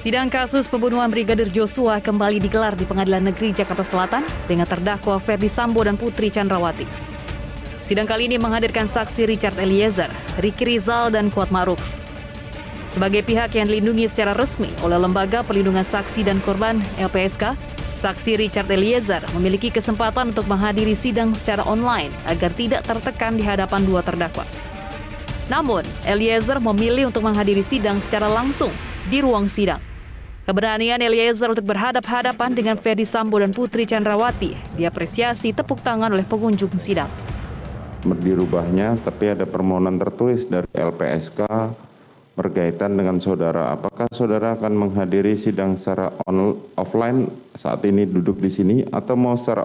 Sidang kasus pembunuhan Brigadir Joshua kembali digelar di Pengadilan Negeri Jakarta Selatan dengan terdakwa Ferdy Sambo dan Putri Chandrawati. Sidang kali ini menghadirkan saksi Richard Eliezer, Ricky Rizal, dan Kuat Ma'ruf. Sebagai pihak yang dilindungi secara resmi oleh Lembaga Perlindungan Saksi dan Korban (LPSK), saksi Richard Eliezer memiliki kesempatan untuk menghadiri sidang secara online agar tidak tertekan di hadapan dua terdakwa. Namun, Eliezer memilih untuk menghadiri sidang secara langsung di ruang sidang. Keberanian Eliezer untuk berhadap-hadapan dengan Ferdy Sambo dan Putri Chandrawati diapresiasi tepuk tangan oleh pengunjung sidang. Dirubahnya, tapi ada permohonan tertulis dari LPSK berkaitan dengan saudara. Apakah saudara akan menghadiri sidang secara offline saat ini duduk di sini atau mau secara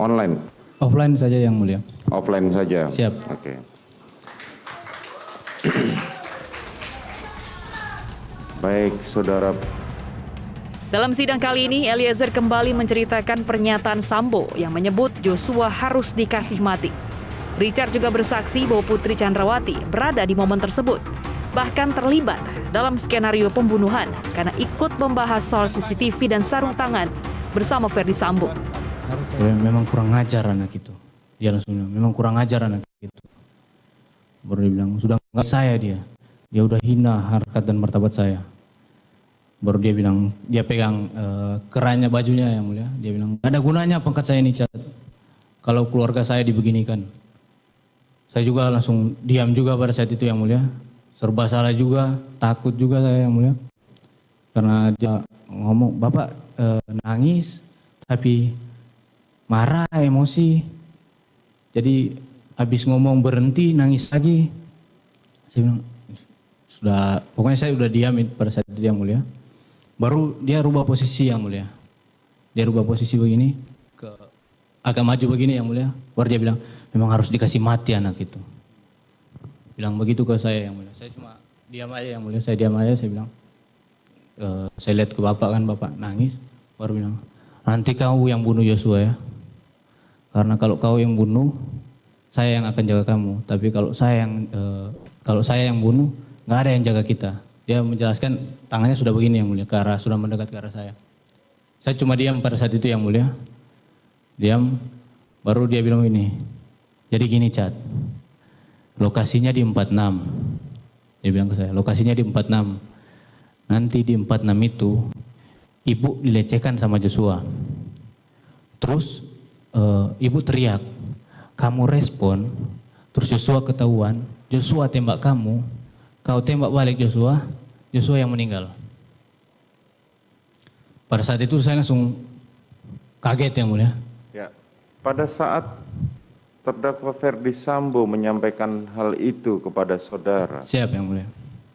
online? Offline saja yang mulia. Offline saja. Siap. Oke. Baik, saudara. Dalam sidang kali ini, Eliezer kembali menceritakan pernyataan Sambo yang menyebut Joshua harus dikasih mati. Richard juga bersaksi bahwa Putri Chandrawati berada di momen tersebut, bahkan terlibat dalam skenario pembunuhan karena ikut membahas soal CCTV dan sarung tangan bersama Ferdy Sambo. Memang kurang ajar anak itu. Dia langsung bilang, memang kurang ajar anak itu. Baru dia bilang, sudah nggak saya dia. Dia udah hina harkat dan martabat saya. Baru dia bilang, dia pegang kerannya bajunya yang mulia. Dia bilang, gak ada gunanya pangkat saya ini, Cat. Kalau keluarga saya dibeginikan. Saya juga langsung diam juga pada saat itu yang mulia. Serba salah juga, takut juga saya yang mulia. Karena dia ngomong, Bapak nangis, tapi marah, emosi. Jadi habis ngomong berhenti, nangis lagi. Saya bilang, pokoknya saya udah diam pada saat itu yang mulia. Baru dia rubah posisi yang mulia. Dia rubah posisi begini, agak maju begini yang mulia. Baru dia bilang, memang harus dikasih mati anak itu. Bilang begitu ke saya yang mulia. Saya cuma diam aja yang mulia, saya diam aja, saya bilang. Saya lihat ke bapak kan, bapak nangis. Baru bilang, nanti kau yang bunuh Joshua ya. Karena kalau kau yang bunuh, saya yang akan jaga kamu. Tapi kalau saya yang bunuh, nggak ada yang jaga kita. Dia menjelaskan tangannya sudah begini yang mulia, sudah mendekat ke arah saya. Saya cuma diam pada saat itu yang mulia. Diam, baru dia bilang ini. Jadi gini Cat, lokasinya di 46. Dia bilang ke saya, lokasinya di 46. Nanti di 46 itu, ibu dilecehkan sama Joshua. Terus ibu teriak, kamu respon, terus Joshua ketahuan, Joshua tembak kamu, kau tembak balik Joshua, Joshua yang meninggal. Pada saat itu saya langsung kaget yang mulia. Ya, pada saat terdakwa Ferdy Sambo menyampaikan hal itu kepada saudara. Siap yang mulia.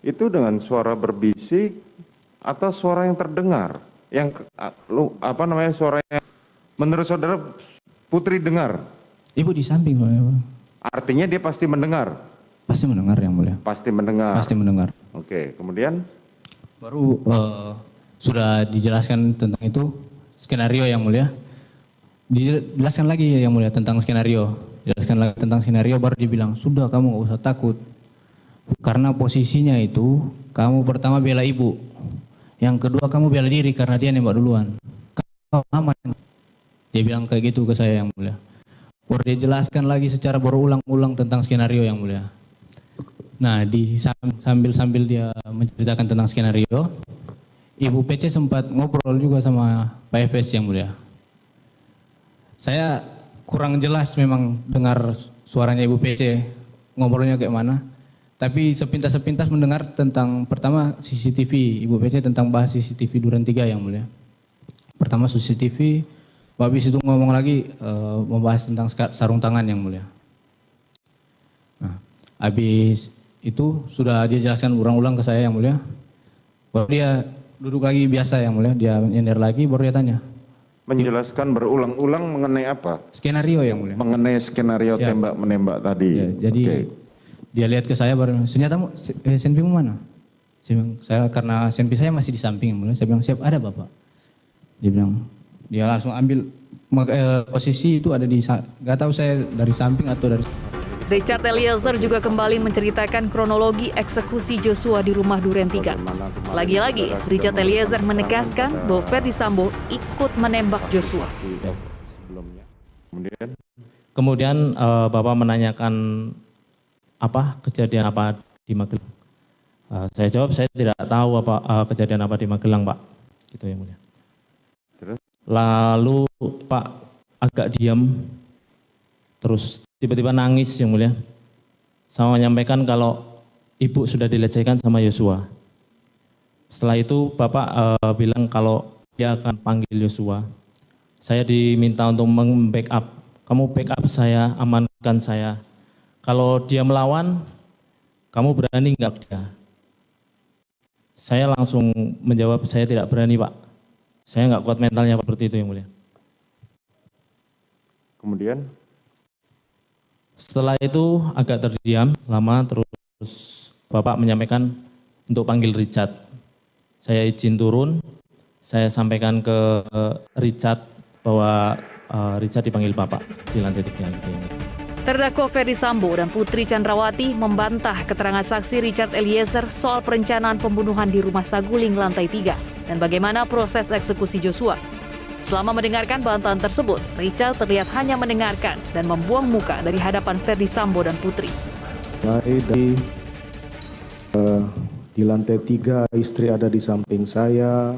Itu dengan suara berbisik atau suara yang terdengar? Yang suara yang menurut saudara Putri dengar? Ibu di samping. Artinya dia pasti mendengar? Pasti mendengar yang mulia. Pasti mendengar. Pasti mendengar. Oke, kemudian? Baru sudah dijelaskan tentang itu skenario yang mulia. Dijelaskan lagi yang mulia tentang skenario. Jelaskan lagi tentang skenario, baru dibilang, sudah kamu gak usah takut. Karena posisinya itu, kamu pertama bela ibu. Yang kedua kamu bela diri karena dia nembak duluan. Kau aman. Dia bilang kayak gitu ke saya yang mulia. Baru dia jelaskan lagi secara berulang-ulang tentang skenario yang mulia. Nah, sambil dia menceritakan tentang skenario, Ibu PC sempat ngobrol juga sama Pak Efes yang mulia. Saya kurang jelas memang dengar suaranya Ibu PC, ngobrolnya kayak mana. Tapi sepintas-sepintas mendengar tentang pertama CCTV, Ibu PC tentang bahas CCTV Duren 3 yang mulia. Pertama CCTV, habis itu ngomong lagi membahas tentang sarung tangan yang mulia. Nah, habis itu sudah dia jelaskan ulang-ulang ke saya yang mulia. Baru dia duduk lagi biasa yang mulia, dia nyender lagi, baru dia tanya. Menjelaskan berulang-ulang mengenai apa? Skenario yang mulia. Mengenai skenario tembak-menembak tadi. Ya, jadi dia lihat ke saya baru, senjatamu, senpimu mana? Saya karena senpi saya masih di samping yang mulia, saya bilang siap ada bapak. Dia bilang, dia langsung ambil posisi itu ada di, nggak tahu saya dari samping atau dari. Richard Eliezer juga kembali menceritakan kronologi eksekusi Joshua di rumah Duren 3. Lagi-lagi, Richard Eliezer menegaskan bahwa Ferdi Sambo ikut menembak Joshua. Kemudian Bapak menanyakan kejadian apa di Magelang. Saya jawab saya tidak tahu kejadian apa di Magelang, Pak. Gitu yang mulia. Terus? Lalu Pak agak diam, terus tiba-tiba nangis yang mulia. Sama menyampaikan kalau ibu sudah dilecehkan sama Yosua. Setelah itu Bapak bilang kalau dia akan panggil Yosua. Saya diminta untuk membackup. Kamu backup saya, amankan saya. Kalau dia melawan, kamu berani nggak dia? Saya langsung menjawab, saya tidak berani, Pak. Saya nggak kuat mentalnya, Pak, seperti itu yang mulia. Kemudian? Setelah itu agak terdiam lama, terus Bapak menyampaikan untuk panggil Richard. Saya izin turun, saya sampaikan ke Richard bahwa Richard dipanggil Bapak di lantai 3. Terdakwa Ferdi Sambo dan Putri Chandrawati membantah keterangan saksi Richard Eliezer soal perencanaan pembunuhan di rumah Saguling lantai 3 dan bagaimana proses eksekusi Joshua. Selama mendengarkan bantahan tersebut, Richard terlihat hanya mendengarkan dan membuang muka dari hadapan Ferdi Sambo dan Putri. Di lantai 3 istri ada di samping saya,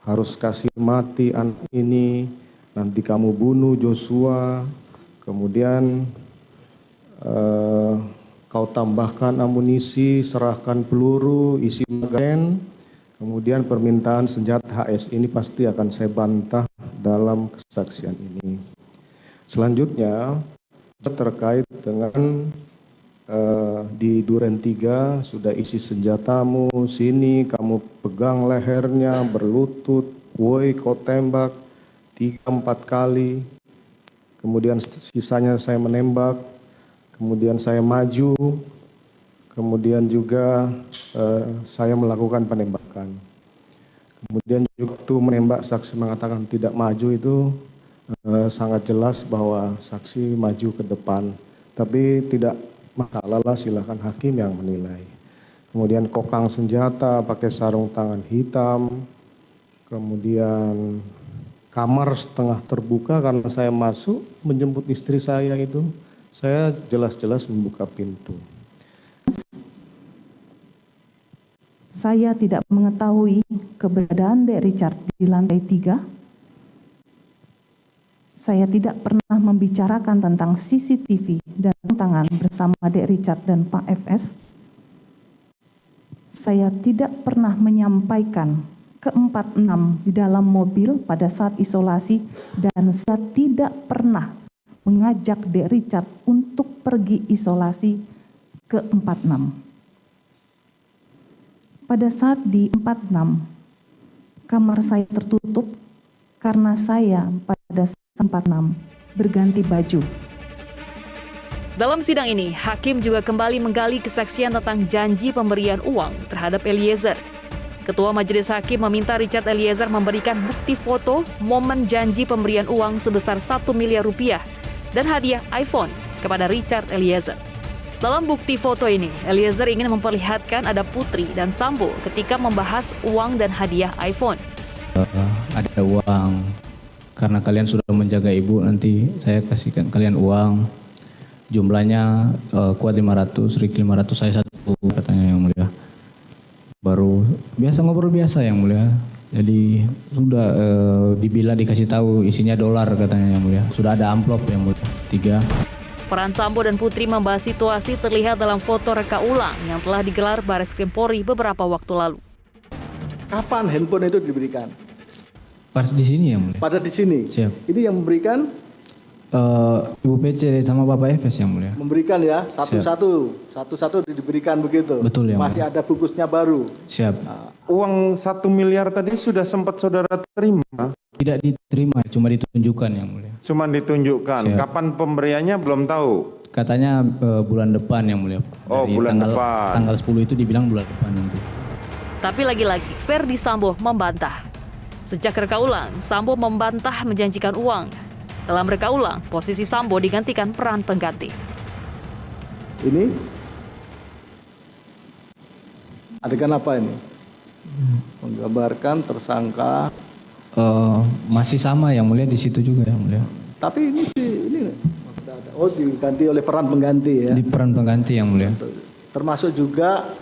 harus kasih mati anak ini, nanti kamu bunuh Joshua, kemudian kau tambahkan amunisi, serahkan peluru, isi magazen, kemudian permintaan senjata HS ini pasti akan saya bantah dalam kesaksian ini. Selanjutnya terkait dengan di Duren 3 sudah isi senjatamu, sini kamu pegang lehernya, berlutut, woi kau tembak 3-4 kali, kemudian sisanya saya menembak. Kemudian saya maju, kemudian juga saya melakukan penembakan. Kemudian juga waktu menembak saksi mengatakan tidak maju itu sangat jelas bahwa saksi maju ke depan. Tapi tidak masalah lah, silakan hakim yang menilai. Kemudian kokang senjata pakai sarung tangan hitam, kemudian kamar setengah terbuka karena saya masuk menjemput istri saya itu. Saya jelas-jelas membuka pintu. Saya tidak mengetahui keberadaan Dek Richard di lantai 3. Saya tidak pernah membicarakan tentang CCTV dan tangan bersama Dek Richard dan Pak FS. Saya tidak pernah menyampaikan ke-46 di dalam mobil pada saat isolasi dan saya tidak pernah mengajak Dek Richard untuk pergi isolasi ke 46. Pada saat di 46, kamar saya tertutup karena saya pada saat 46 berganti baju. Dalam sidang ini, hakim juga kembali menggali kesaksian tentang janji pemberian uang terhadap Eliezer. Ketua Majelis Hakim meminta Richard Eliezer memberikan bukti foto momen janji pemberian uang sebesar 1 miliar rupiah dan hadiah iPhone kepada Richard Eliezer. Dalam bukti foto ini, Eliezer ingin memperlihatkan ada Putri dan Sambo ketika membahas uang dan hadiah iPhone. Ada uang, karena kalian sudah menjaga ibu, nanti saya kasihkan kalian uang. Jumlahnya kuat 500, Rick 500, saya 1, katanya yang mulia. Baru biasa ngobrol biasa yang mulia. Jadi sudah dibilang dikasih tahu isinya dolar katanya yang mulia. Sudah ada amplop yang mulia 3. Peran Sambo dan Putri membahas situasi terlihat dalam foto reka ulang yang telah digelar Bareskrim Polri beberapa waktu lalu. Kapan handphone itu diberikan? Pas di sini yang mulia. Pada di sini. Siap. Ini yang memberikan? Ibu PC sama Bapak FS yang mulia. Memberikan ya, satu-satu diberikan begitu. Betul ya. Masih ada bungkusnya baru. Siap. Uang 1 miliar tadi sudah sempat saudara terima? Tidak diterima, cuma ditunjukkan yang mulia. Cuma ditunjukkan. Siap. Kapan pemberiannya belum tahu? Katanya bulan depan yang mulia. Oh, bulan depan. Tanggal 10 itu dibilang bulan depan nanti. Tapi lagi-lagi, Ferdi Sambo membantah. Sejak reka ulang, Sambo membantah menjanjikan uang. Dalam reka ulang, posisi Sambo digantikan peran pengganti. ini? Adegan apa ini? Menggambarkan tersangka. Masih sama yang mulia di situ juga yang mulia. Tapi ini diganti oleh peran pengganti ya. Di peran pengganti yang mulia. Termasuk juga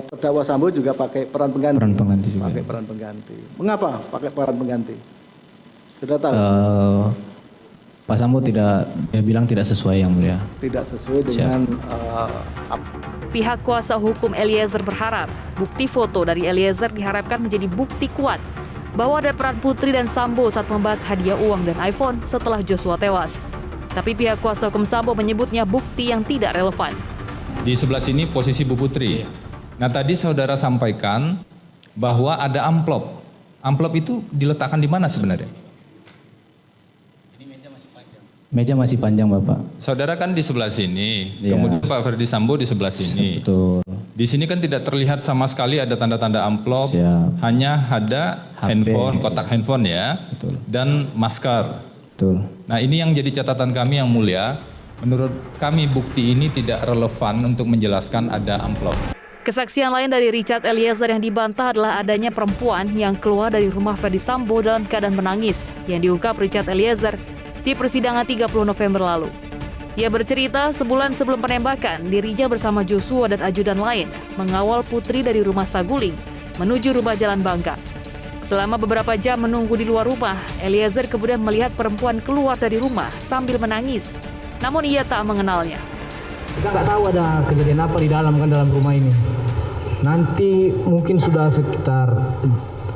terdakwa Sambo juga pakai peran pengganti. Peran pengganti juga. Pakai peran pengganti. Mengapa pakai peran pengganti? Sudah tahu? Pak Sambo dia bilang tidak sesuai yang mulia. Tidak sesuai dengan Pihak kuasa hukum Eliezer berharap bukti foto dari Eliezer diharapkan menjadi bukti kuat bahwa ada peran Putri dan Sambo saat membahas hadiah uang dan iPhone setelah Joshua tewas. Tapi pihak kuasa hukum Sambo menyebutnya bukti yang tidak relevan. Di sebelah sini posisi Bu Putri. Nah tadi saudara sampaikan bahwa ada amplop. Amplop itu diletakkan di mana sebenarnya? Meja masih panjang Bapak. Saudara kan di sebelah sini, Iya. kemudian Pak Ferdi Sambo di sebelah sini. Betul. Di sini kan tidak terlihat sama sekali ada tanda-tanda amplop, Siap. hanya ada HP. handphone, kotak handphone ya, Betul. dan masker. Betul. Nah ini yang jadi catatan kami yang mulia, menurut kami bukti ini tidak relevan untuk menjelaskan ada amplop. Kesaksian lain dari Richard Eliezer yang dibantah adalah adanya perempuan yang keluar dari rumah Ferdi Sambo dalam keadaan menangis yang diungkap Richard Eliezer di persidangan 30 November lalu. Ia bercerita sebulan sebelum penembakan, dirinya bersama Joshua dan ajudan lain mengawal Putri dari rumah Saguling menuju rumah Jalan Bangka. Selama beberapa jam menunggu di luar rumah, Eliezer kemudian melihat perempuan keluar dari rumah sambil menangis. Namun ia tak mengenalnya. Kita nggak tahu ada kejadian apa di dalam rumah ini. Nanti mungkin sudah sekitar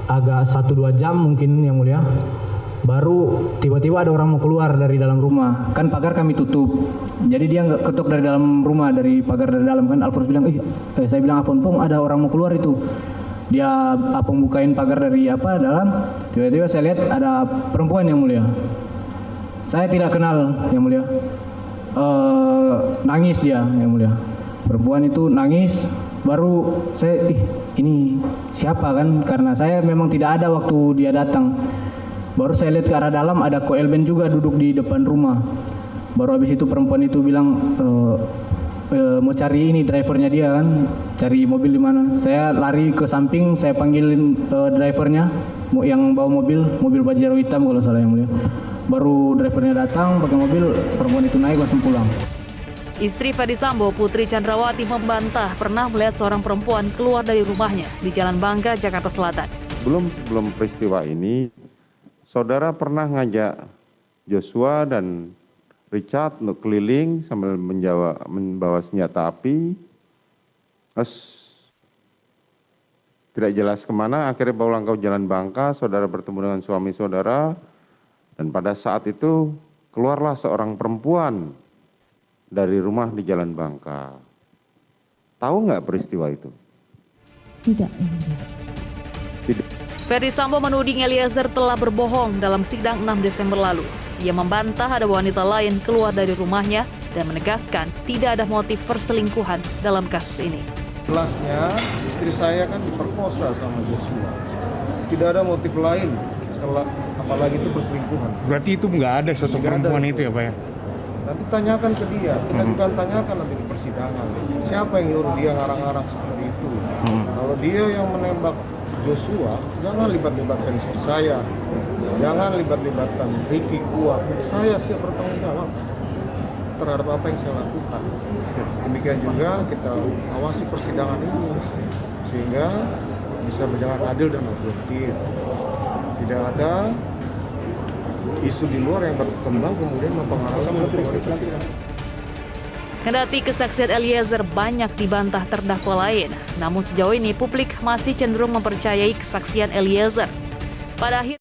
agak 1-2 jam mungkin yang mulia. Baru tiba-tiba ada orang mau keluar dari dalam rumah. Kan pagar kami tutup. Jadi dia nggak ketuk dari dalam rumah, dari pagar dari dalam kan. Alfons bilang, saya bilang Apon Pong ada orang mau keluar itu. Dia Apong bukain pagar dari dalam. Tiba-tiba saya lihat ada perempuan yang mulia. Saya tidak kenal yang mulia. Nangis dia yang mulia. Perempuan itu nangis. Baru saya ini siapa kan? Karena saya memang tidak ada waktu dia datang. Baru saya lihat ke arah dalam ada Ko Elben juga duduk di depan rumah. Baru habis itu perempuan itu bilang mau cari ini drivernya dia kan, cari mobil di mana. Saya lari ke samping, saya panggilin drivernya yang bawa mobil Pajero hitam kalau salah yang mulia. Baru drivernya datang pakai mobil, perempuan itu naik langsung pulang. Istri Ferdi Sambo, Putri Chandrawati membantah pernah melihat seorang perempuan keluar dari rumahnya di Jalan Bangka, Jakarta Selatan. Sebelum peristiwa ini, saudara pernah ngajak Joshua dan Richard untuk keliling sambil membawa senjata api. Terus tidak jelas kemana, akhirnya pulang ke Jalan Bangka, saudara bertemu dengan suami saudara. Dan pada saat itu keluarlah seorang perempuan dari rumah di Jalan Bangka. Tahu nggak peristiwa itu? Tidak, yang mulia. Tidak. Ferdi Sambo menuding Eliezer telah berbohong dalam sidang 6 Desember lalu. Ia membantah ada wanita lain keluar dari rumahnya dan menegaskan tidak ada motif perselingkuhan dalam kasus ini. Jelasnya istri saya kan diperkosa sama Joshua. Tidak ada motif lain apalagi itu perselingkuhan. Berarti itu nggak ada sosok perempuan itu ya Pak ya? Nanti tanyakan ke dia, kita juga tanyakan nanti di persidangan. Siapa yang nyuruh dia ngarang-ngarang seperti itu? Kalau dia yang menembak Joshua, jangan libat-libatkan istri saya. Jangan libat-libatkan Ricky Kuat. Saya siap bertanggung jawab terhadap apa yang saya lakukan. Demikian juga kita awasi persidangan ini sehingga bisa berjalan adil dan objektif. Tidak ada isu di luar yang berkembang kemudian mempengaruhi. Kendati kesaksian Eliezer banyak dibantah terdakwa lain, namun sejauh ini publik masih cenderung mempercayai kesaksian Eliezer. Pada akhir